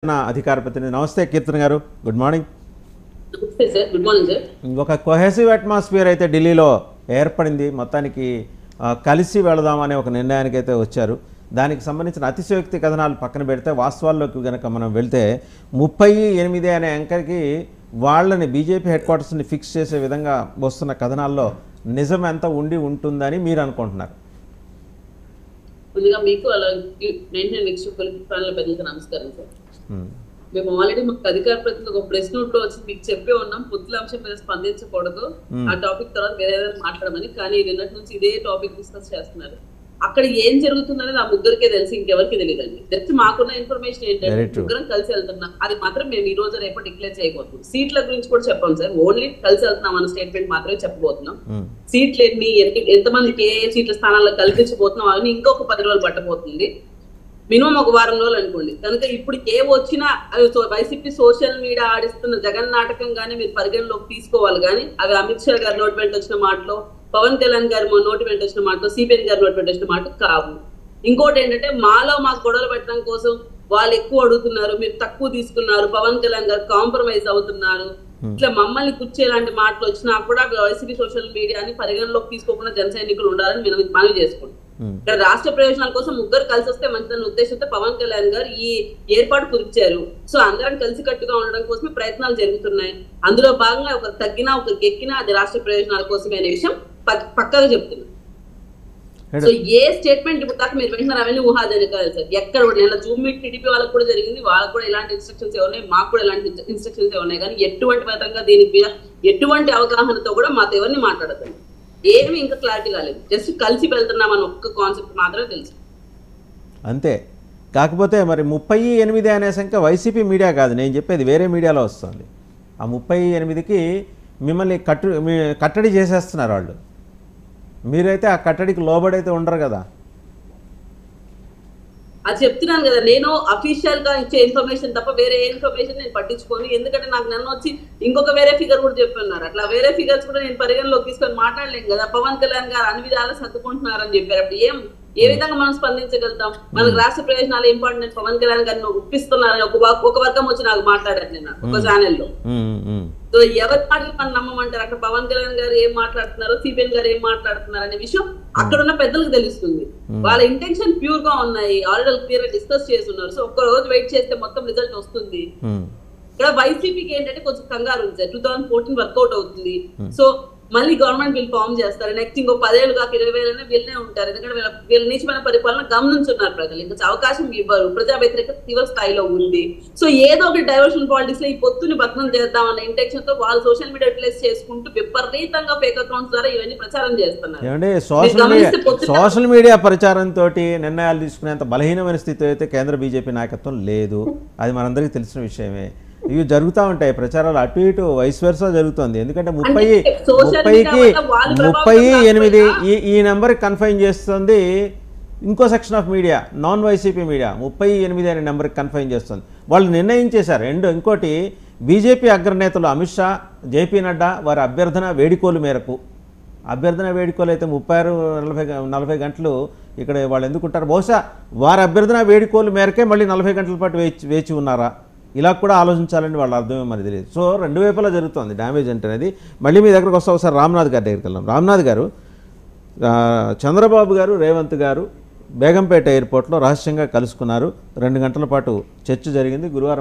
అధికార ప్రతినిధి నమస్తే కీర్తన గారు గుడ్ మార్నింగ్. నమస్తే సార్. Good morning sir. ఒక కొహెసివ్ అట్మాస్ఫియర్ అయితే ఢిల్లీలో ఏర్పడింది. మొత్తానికి కలిసి వెళదామనే ఒక నిర్ణయానికి అయితే వచ్చారు. దానికి సంబంధించిన అతిశయోక్తి కథనాలు పక్కన పెడితే వాస్తవాల్లోకి కనుక మనం వెళ్తే 38 అనే అంకెకి వాళ్ళని బీజేపీ హెడ్ క్వార్టర్స్ని ఫిక్స్ చేసే విధంగా వస్తున్న కథనాల్లో నిజం ఎంత ఉంటుందని మీరు అనుకుంటున్నారు? ముందుగా మీకు అలాగే పెద్దలకి నమస్కారం సార్. మేము ఆల్రెడీ మాకు అధికార ప్రతినిధి ఒక ప్రెస్ నోట్ లో వచ్చి మీకు చెప్పే ఉన్నాం, పొత్తుల అంశం మీద స్పందించకూడదు, ఆ టాపిక్ తర్వాత వేరే మాట్లాడమని. కానీ నిన్నటి నుంచి ఇదే టాపిక్ డిస్కస్ చేస్తున్నారు. అక్కడ ఏం జరుగుతుందనేది ఆ ముగ్గురికే తెలిసి ఇంకెవరికి తెలియదండి. జస్ట్ మాకున్న ఇన్ఫర్మేషన్ ఏంటంటే ముగ్గురం కలిసి వెళ్తున్నాం, అది మాత్రం మేము ఈ రోజు రేపు డిక్లేర్ చేయబోతున్నాం. సీట్ల గురించి కూడా చెప్పాం సార్, ఓన్లీ కలిసి వెళ్తున్నాం అన్న స్టేట్మెంట్ మాత్రమే చెప్పబోతున్నాం. సీట్లు ఎంతమందికి ఏ సీట్ల స్థానాల్లో కల్పించబోతున్నాం అని ఇంకొక 10 రోజులు పట్టబోతుంది, మినిమం ఒక వారం రోజులు అనుకోండి. కనుక ఇప్పుడు ఏ వచ్చినా వైసీపీ సోషల్ మీడియా ఆడిస్తున్న జగన్ నాటకం కానీ మీరు పరిగణలోకి తీసుకోవాలి. కానీ అవి అమిత్ షా గారి నోటి వెంట వచ్చిన మాటలో, పవన్ కళ్యాణ్ గారి నోటి వెంట వచ్చిన మాటలో, సిపిఎన్ గారి నోటి వెంట వచ్చిన మాట కావు. ఇంకోటి ఏంటంటే మాకు గొడవలు పెట్టడం కోసం వాళ్ళు ఎక్కువ అడుగుతున్నారు, మీరు తక్కువ తీసుకున్నారు, పవన్ కళ్యాణ్ గారు కాంప్రమైజ్ అవుతున్నారు, ఇట్లా మమ్మల్ని కూర్చేలాంటి మాటలు వచ్చినా కూడా వైసీపీ సోషల్ మీడియాని పరిగణలోకి తీసుకోకుండా జన సైనికులు ఉండాలని మనవి చేసుకుంటాం. ఇక్కడ రాష్ట్ర ప్రయోజనాల కోసం ముగ్గురు కలిసి వస్తే మంచిదన్న ఉద్దేశంతో పవన్ కళ్యాణ్ గారు ఈ ఏర్పాటు కుదిర్చారు. సో అందరం కలిసి కట్టుగా ఉండడం కోసమే ప్రయత్నాలు జరుగుతున్నాయి. అందులో భాగంగా ఒకరు తగ్గినా ఒకరికి ఎక్కినా అది రాష్ట్ర ప్రయోజనాల కోసమే అనే విషయం పక్కగా చెప్తున్నారు. సో ఏ స్టేట్మెంట్ ఇప్పుడు దాకా మీరు వెంటనే అవన్నీ ఊహాజనికాలి సార్. ఎక్కడ కూడా జూమ్ మీట్ టీడీపీ వాళ్ళకి కూడా జరిగింది, వాళ్ళకు కూడా ఇలాంటి ఇన్స్ట్రక్షన్స్ ఉన్నాయి, మాకు కూడా ఇలాంటి ఇన్స్ట్రక్షన్స్ ఉన్నాయి. కానీ ఎటువంటి విధంగా దీనికి ఎటువంటి అవగాహనతో కూడా మాతో ఎవరిని మాట్లాడతాం, ఏమి ఇంకా క్లారిటీ కాలేదు. జస్ట్ కలిసి వెళ్తున్నామని ఒక్క కాన్సెప్ట్ మాత్రమే తెలుసు అంతే. కాకపోతే మరి 38 అనే సంఖ్య వైసీపీ మీడియా కాదు, నేను చెప్పేది వేరే మీడియాలో వస్తుంది. ఆ 38కి మిమ్మల్ని కట్టడి చేసేస్తున్నారు వాళ్ళు. మీరైతే ఆ కట్టడికి లోబడైతే ఉండరు కదా. అది చెప్తున్నాను కదా, నేను అఫీషియల్ గా ఇచ్చే ఇన్ఫర్మేషన్ తప్ప వేరే ఏ ఇన్ఫర్మేషన్ నేను పట్టించుకోను. ఎందుకంటే నాకు నన్ను వచ్చి ఇంకొక వేరే ఫిగర్ కూడా చెప్తున్నారు. అట్లా వేరే ఫిగర్స్ కూడా నేను పరిగణలోకి తీసుకొని మాట్లాడలేం కదా. పవన్ కళ్యాణ్ గారు అన్ని విధాలు సర్దుకుంటున్నారని చెప్పారు. అప్పుడు ఏ విధంగా మనం స్పందించగలుగుతాం? మనకు రాష్ట్ర ప్రయోజనాలు ఇంపార్టెంట్, పవన్ కళ్యాణ్ గారిని ఒప్పిస్తున్నారని ఒక వర్గం వచ్చి నాకు మాట్లాడారు నిన్న ఒక ఛానల్లో. సో ఎవరి మాటలు మనం నమ్మమంటారు? అక్కడ పవన్ కళ్యాణ్ గారు ఏం మాట్లాడుతున్నారు, సిపిఎన్ గారు ఏం మాట్లాడుతున్నారు అనే విషయం అక్కడ ఉన్న పెద్దలకు తెలుస్తుంది. వాళ్ళ ఇంటెన్షన్ ప్యూర్ గా ఉన్నాయి, ఆల్రెడీ క్లియర్ గా డిస్కస్ చేస్తున్నారు. సో ఒక్క రోజు వెయిట్ చేస్తే మొత్తం రిజల్ట్ వస్తుంది. ఇక్కడ వైసీపీకి ఏంటంటే కొంచెం కంగారు ఉంది సార్. 2014 వర్కౌట్ అవుతుంది. సో మళ్ళీ గవర్నమెంట్ వీళ్ళు ఫామ్ చేస్తారు. నెక్స్ట్ ఇంకో 10 ఏళ్ళు కాక 20 ఏళ్ళైనా వీళ్ళనే ఉంటారు. ఎందుకంటే వీళ్ళ నీచమైన పరిపాలన గమనించున్నారు ప్రజలు. ఇంకా అవకాశం ఇవ్వరు, ప్రజా వ్యతిరేకత తీవ్ర స్థాయిలో ఉంది. సో ఏదో ఒక డైవర్షన్ పాలిటిక్స్ లో ఈ పొత్తుని భగ్నం చేద్దామన్న ఇంటెన్షన్ తో వాళ్ళు సోషల్ మీడియా యూటిలైజ్ చేసుకుంటూ విపరీతంగా ఫేక్ అకౌంట్స్ ద్వారా ఇవన్నీ ప్రచారం చేస్తున్నారు. సోషల్ మీడియా ప్రచారంతో నిర్ణయాలు తీసుకునేంత బలహీనమైన స్థితి అయితే కేంద్ర బీజేపీ నాయకత్వం లేదు. అది మనందరికీ తెలిసిన విషయమే. ఇవి జరుగుతూ ఉంటాయి ప్రచారాలు, అటు ఇటు వైస్ వర్సా జరుగుతుంది. ఎందుకంటే 38 ఈ నెంబర్కి కన్ఫైన్ చేస్తుంది ఇంకో section of media, non YCP media 38 అనే నెంబర్కి కన్ఫైన్ చేస్తుంది. వాళ్ళు నిర్ణయించేశారు. ఇంకోటి బీజేపీ అగ్రనేతలు అమిత్ షా, జేపీ నడ్డా వారి అభ్యర్థన వేడుకోలు మేరకు, అభ్యర్థన వేడుకోలు అయితే 36-40 గంటలు ఇక్కడ వాళ్ళు ఎందుకుంటారు? బహుశా వారి అభ్యర్థన వేడుకోలు మేరకే మళ్ళీ 40 గంటల పాటు వేచి ఉన్నారా? ఇలా కూడా ఆలోచించాలని వాళ్ళ అర్థమే మరి తెలియదు. సో రెండు వైపులా జరుగుతుంది డ్యామేజ్ అనేది. మళ్ళీ మీ దగ్గరకు వస్తే ఒకసారి రామ్నాథ్ గారి దగ్గరికి వెళ్దాం. రామ్నాథ్ గారు, చంద్రబాబు గారు, రేవంత్ గారు బేగంపేట ఎయిర్పోర్ట్లో రహస్యంగా కలుసుకున్నారు. 2 గంటల పాటు చర్చ జరిగింది. గురువారం